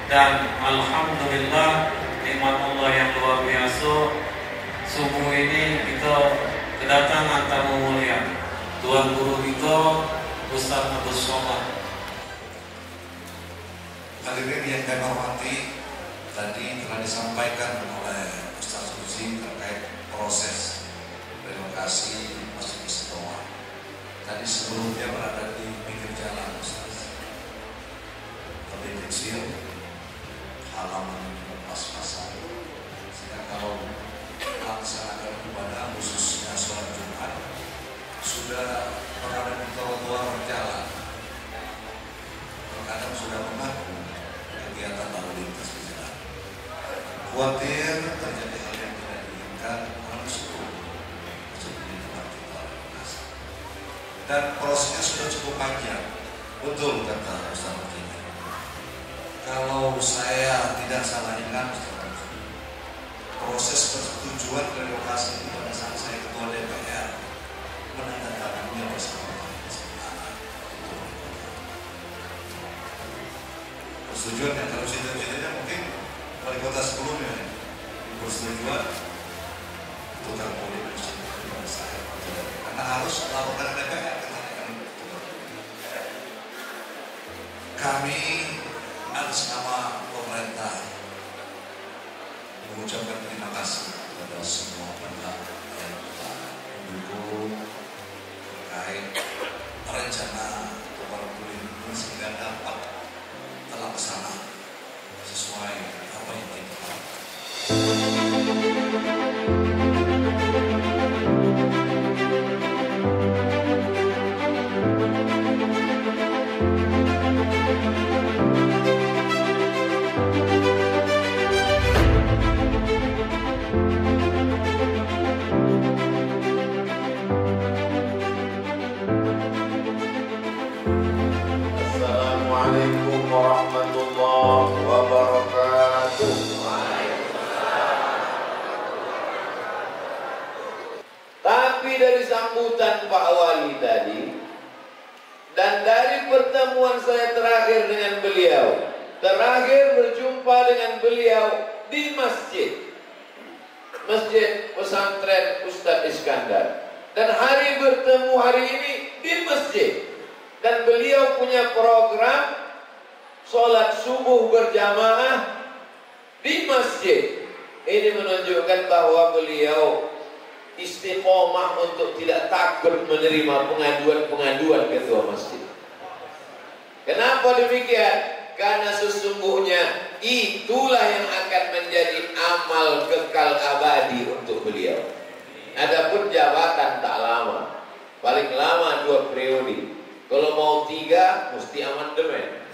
Dan alhamdulillah nikmat Allah yang luar biasa, subuh ini kita kedatangan tamu mulia, Tuan Guru kita Ustaz Abdul Somad. Hadirin yang saya hormati, tadi telah disampaikan oleh Ustaz Uzi terkait proses relokasi Masjid Istiqomah. Tadi sebelumnya berada di pinggir jalan Ustaz, lebih kecil, halaman pas-pasan, sehingga kalau melaksanakan ibadah khususnya sholat Jumat sudah berada di trotoar jalan, terkadang sudah mengaku kegiatan lalu lintas di jalan. Khawatir terjadi hal yang tidak diinginkan, harus turun di tempat kita relokasi. Dan prosesnya sudah cukup panjang, betul kata Ustaz Uji. Kalau saya tidak salah ingat, proses persetujuan relokasi itu pada saat saya ketua DPR menandatangani bersama persetujuan yang terus cita-citanya mungkin wali kota sebelumnya persetujuan tukar politik pada saya karena harus laporan DPR kami atas nama pemerintah mengucapkan terima kasih kepada semua pihak yang telah mendukung terkait rencana tukar politik sehingga dapat terlaksana sesuai apa yang kita Assalamualaikum warahmatullahi wabarakatuh. Tapi dari sambutan Pak Wali tadi dan dari pertemuan saya terakhir dengan beliau, terakhir berjumpa dengan beliau di Masjid Pesantren Ustadz Iskandar, dan hari bertemu hari ini di masjid. Dan beliau punya program sholat subuh berjamaah di masjid. Ini menunjukkan bahwa beliau istiqomah untuk tidak takut menerima pengaduan-pengaduan ketua masjid. Kenapa demikian? karena sesungguhnya itulah yang akan menjadi amal kekal abadi untuk beliau. Adapun jabatan tak lama, paling lama 2 periode. Kalau mau 3 mesti amandemen.